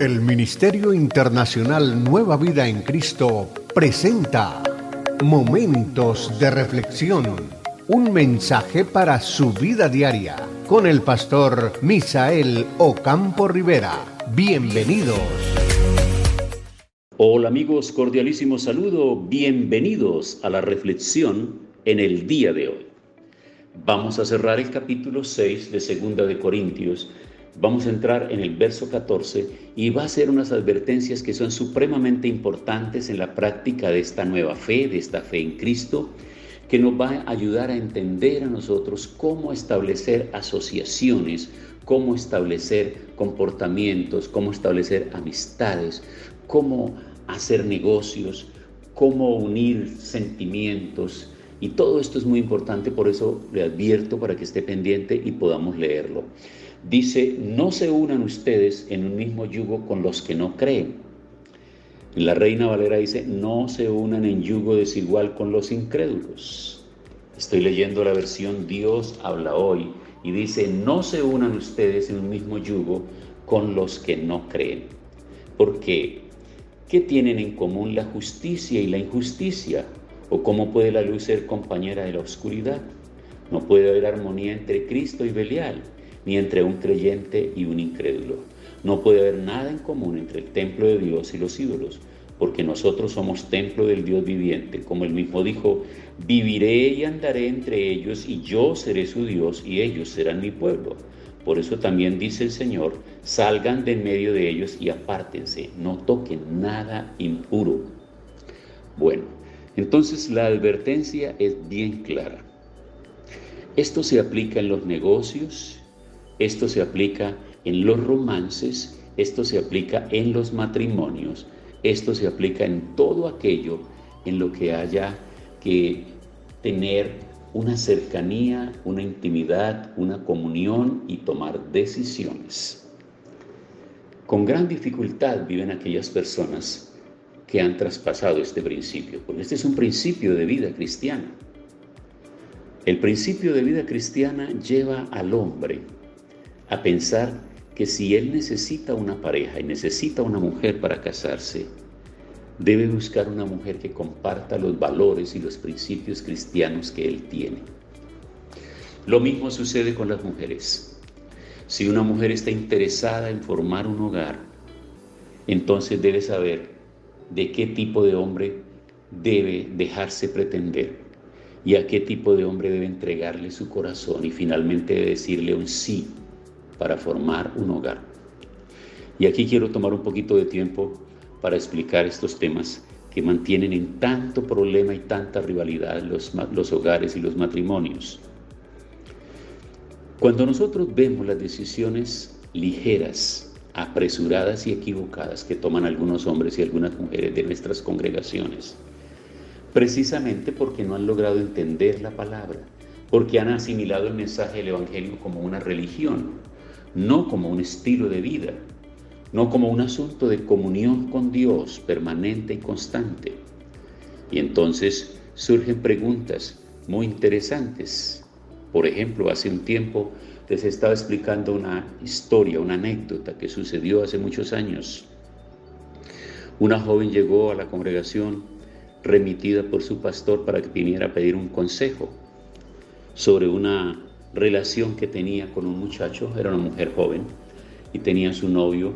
El Ministerio Internacional Nueva Vida en Cristo presenta Momentos de Reflexión, un mensaje para su vida diaria, con el pastor Misael Ocampo Rivera. Bienvenidos. Hola amigos, cordialísimo saludo, bienvenidos a la reflexión en el día de hoy. Vamos a cerrar el capítulo 6 de 2 de Corintios. Vamos a entrar en el verso 14 y va a ser unas advertencias que son supremamente importantes en la práctica de esta nueva fe, de esta fe en Cristo, que nos va a ayudar a entender a nosotros cómo establecer asociaciones, cómo establecer comportamientos, cómo establecer amistades, cómo hacer negocios, cómo unir sentimientos. Y todo esto es muy importante, por eso le advierto para que esté pendiente y podamos leerlo. Dice, no se unan ustedes en un mismo yugo con los que no creen. La Reina Valera dice, no se unan en yugo desigual con los incrédulos. Estoy leyendo la versión Dios habla hoy y dice, no se unan ustedes en un mismo yugo con los que no creen. ¿Por qué? ¿Qué tienen en común la justicia y la injusticia? ¿O cómo puede la luz ser compañera de la oscuridad? No puede haber armonía entre Cristo y Belial, ni entre un creyente y un incrédulo. No puede haber nada en común entre el templo de Dios y los ídolos, porque nosotros somos templo del Dios viviente. Como él mismo dijo, viviré y andaré entre ellos, y yo seré su Dios, y ellos serán mi pueblo. Por eso también dice el Señor, salgan de en medio de ellos y apártense, no toquen nada impuro. Bueno, entonces la advertencia es bien clara. Esto se aplica en los negocios, esto se aplica en los romances, esto se aplica en los matrimonios, esto se aplica en todo aquello en lo que haya que tener una cercanía, una intimidad, una comunión y tomar decisiones. Con gran dificultad viven aquellas personas que han traspasado este principio, porque este es un principio de vida cristiana. El principio de vida cristiana lleva al hombre a pensar que si él necesita una pareja y necesita una mujer para casarse, debe buscar una mujer que comparta los valores y los principios cristianos que él tiene. Lo mismo sucede con las mujeres. Si una mujer está interesada en formar un hogar, entonces debe saber de qué tipo de hombre debe dejarse pretender y a qué tipo de hombre debe entregarle su corazón y finalmente debe decirle un sí para formar un hogar. Y aquí quiero tomar un poquito de tiempo para explicar estos temas que mantienen en tanto problema y tanta rivalidad los hogares y los matrimonios. Cuando nosotros vemos las decisiones ligeras, apresuradas y equivocadas que toman algunos hombres y algunas mujeres de nuestras congregaciones, precisamente porque no han logrado entender la palabra, porque han asimilado el mensaje del Evangelio como una religión, no como un estilo de vida, no como un asunto de comunión con Dios permanente y constante. Y entonces surgen preguntas muy interesantes. Por ejemplo, hace un tiempo les estaba explicando una historia, una anécdota que sucedió hace muchos años. Una joven llegó a la congregación remitida por su pastor para que viniera a pedir un consejo sobre una relación que tenía con un muchacho. Era una mujer joven y tenía su novio,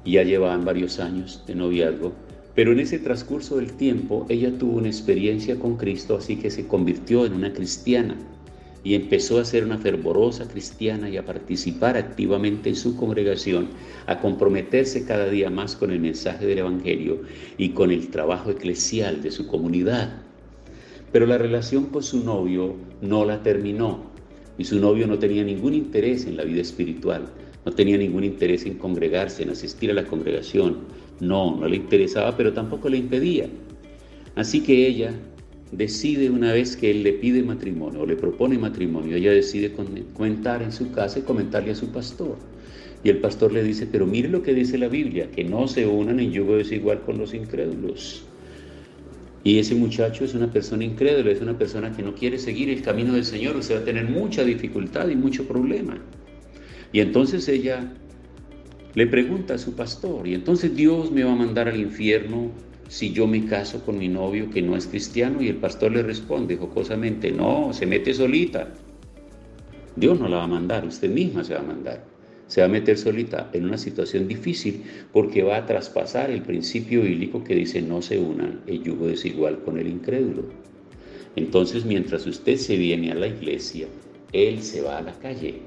y ya llevaban varios años de noviazgo, pero en ese transcurso del tiempo ella tuvo una experiencia con Cristo, así que se convirtió en una cristiana y empezó a ser una fervorosa cristiana y a participar activamente en su congregación, a comprometerse cada día más con el mensaje del Evangelio y con el trabajo eclesial de su comunidad. Pero la relación con su novio no la terminó, y su novio no tenía ningún interés en la vida espiritual, no tenía ningún interés en congregarse, en asistir a la congregación. No le interesaba, pero tampoco le impedía. Así que ella decide, una vez que él le pide matrimonio o le propone matrimonio, ella decide comentar en su casa y comentarle a su pastor. Y el pastor le dice, pero mire lo que dice la Biblia, que no se unan en yugo desigual con los incrédulos. Y ese muchacho es una persona incrédula, es una persona que no quiere seguir el camino del Señor, usted va a tener mucha dificultad y mucho problema. Y entonces ella le pregunta a su pastor, ¿y entonces Dios me va a mandar al infierno si yo me caso con mi novio que no es cristiano? Y el pastor le responde jocosamente, no, se mete solita. Dios no la va a mandar, usted misma se va a mandar. Se va a meter solita en una situación difícil porque va a traspasar el principio bíblico que dice no se unan el yugo desigual con el incrédulo. Entonces, mientras usted se viene a la iglesia, él se va a la calle.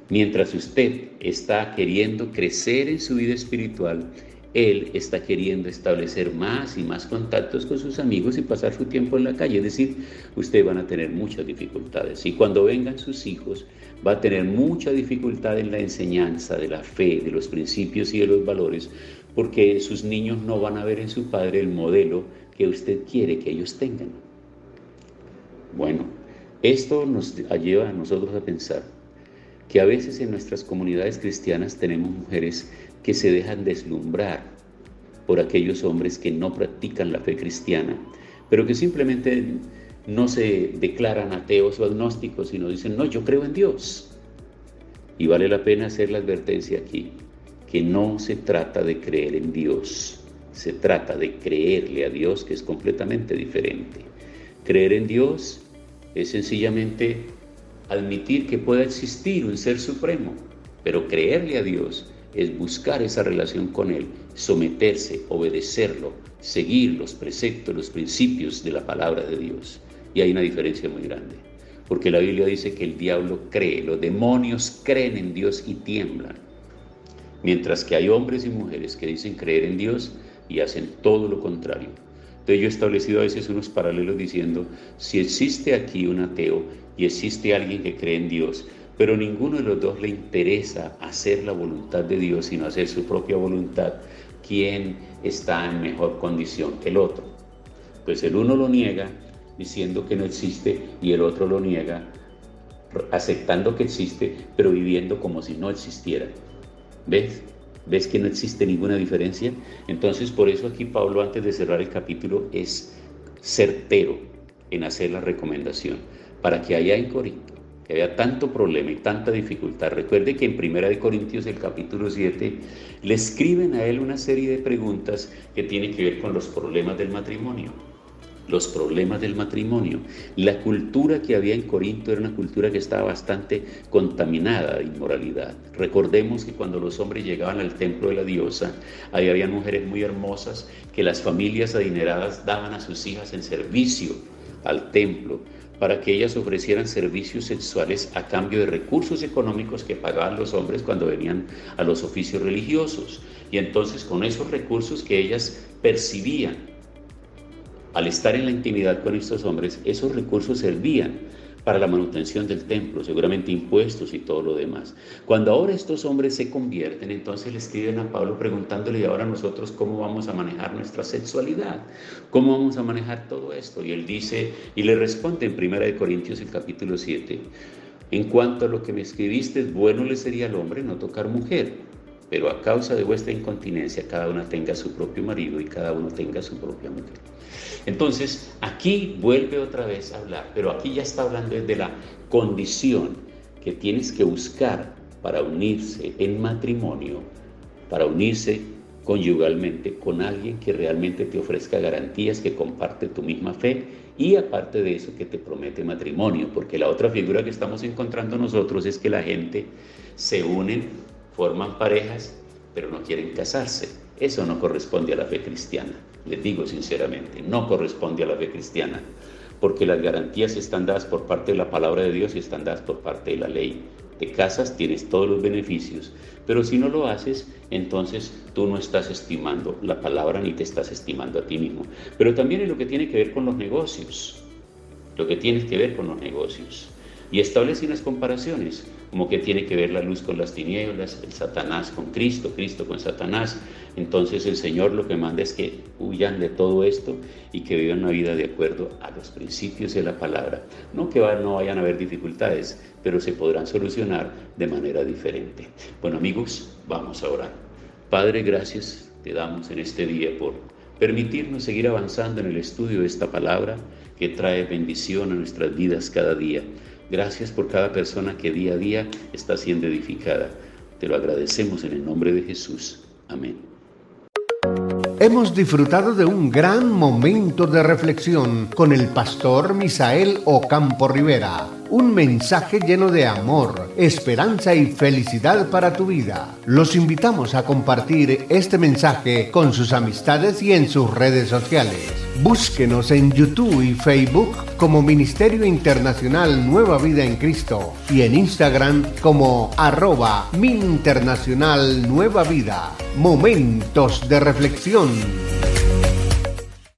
Mientras usted está queriendo crecer en su vida espiritual, él está queriendo establecer más y más contactos con sus amigos y pasar su tiempo en la calle. Es decir, ustedes van a tener muchas dificultades. Y cuando vengan sus hijos, va a tener mucha dificultad en la enseñanza de la fe, de los principios y de los valores, porque sus niños no van a ver en su padre el modelo que usted quiere que ellos tengan. Bueno, esto nos lleva a nosotros a pensar que a veces en nuestras comunidades cristianas tenemos mujeres que se dejan deslumbrar por aquellos hombres que no practican la fe cristiana, pero que simplemente no se declaran ateos o agnósticos, sino dicen, no, yo creo en Dios. Y vale la pena hacer la advertencia aquí, que no se trata de creer en Dios, se trata de creerle a Dios, que es completamente diferente. Creer en Dios es sencillamente admitir que pueda existir un ser supremo, pero creerle a Dios es buscar esa relación con Él, someterse, obedecerlo, seguir los preceptos, los principios de la palabra de Dios. Y hay una diferencia muy grande, porque la Biblia dice que el diablo cree, los demonios creen en Dios y tiemblan, mientras que hay hombres y mujeres que dicen creer en Dios y hacen todo lo contrario. Entonces yo he establecido a veces unos paralelos diciendo, si existe aquí un ateo y existe alguien que cree en Dios, pero ninguno de los dos le interesa hacer la voluntad de Dios, sino hacer su propia voluntad, ¿quién está en mejor condición que el otro? Pues el uno lo niega diciendo que no existe y el otro lo niega aceptando que existe, pero viviendo como si no existiera. ¿Ves? ¿Ves que no existe ninguna diferencia? Entonces, por eso aquí Pablo, antes de cerrar el capítulo, es certero en hacer la recomendación, para que allá en Corinto, que había tanto problema y tanta dificultad. Recuerde que en 1 Corintios, el capítulo 7, le escriben a él una serie de preguntas que tienen que ver con los problemas del matrimonio. Los problemas del matrimonio. La cultura que había en Corinto era una cultura que estaba bastante contaminada de inmoralidad. Recordemos que cuando los hombres llegaban al templo de la diosa, ahí había mujeres muy hermosas que las familias adineradas daban a sus hijas en servicio al templo para que ellas ofrecieran servicios sexuales a cambio de recursos económicos que pagaban los hombres cuando venían a los oficios religiosos. Y entonces con esos recursos que ellas percibían al estar en la intimidad con estos hombres, esos recursos servían para la manutención del templo, seguramente impuestos y todo lo demás. Cuando ahora estos hombres se convierten, entonces le escriben a Pablo preguntándole, ¿y ahora nosotros cómo vamos a manejar nuestra sexualidad? ¿Cómo vamos a manejar todo esto? Y él dice, y le responde en 1 Corintios, el capítulo 7, en cuanto a lo que me escribiste, bueno le sería al hombre no tocar mujer, pero a causa de vuestra incontinencia, cada una tenga su propio marido y cada uno tenga su propia mujer. Entonces, aquí vuelve otra vez a hablar, pero aquí ya está hablando de la condición que tienes que buscar para unirse en matrimonio, para unirse conyugalmente con alguien que realmente te ofrezca garantías, que comparte tu misma fe y aparte de eso que te promete matrimonio, porque la otra figura que estamos encontrando nosotros es que la gente se unen, forman parejas, pero no quieren casarse. Eso no corresponde a la fe cristiana. Les digo sinceramente, no corresponde a la fe cristiana, porque las garantías están dadas por parte de la palabra de Dios y están dadas por parte de la ley. Te casas, tienes todos los beneficios, pero si no lo haces, entonces tú no estás estimando la palabra ni te estás estimando a ti mismo. Pero también es lo que tiene que ver con los negocios, Y establece unas comparaciones, como que tiene que ver la luz con las tinieblas, el Satanás con Cristo, Cristo con Satanás. Entonces el Señor lo que manda es que huyan de todo esto y que vivan una vida de acuerdo a los principios de la palabra. No que no vayan a haber dificultades, pero se podrán solucionar de manera diferente. Bueno, amigos, vamos a orar. Padre, gracias te damos en este día por permitirnos seguir avanzando en el estudio de esta palabra que trae bendición a nuestras vidas cada día. Gracias por cada persona que día a día está siendo edificada. Te lo agradecemos en el nombre de Jesús. Amén. Hemos disfrutado de un gran momento de reflexión con el pastor Misael Ocampo Rivera. Un mensaje lleno de amor, esperanza y felicidad para tu vida. Los invitamos a compartir este mensaje con sus amistades y en sus redes sociales. Búsquenos en YouTube y Facebook como Ministerio Internacional Nueva Vida en Cristo y en Instagram como @MinInternacional Nueva Vida. Momentos de reflexión.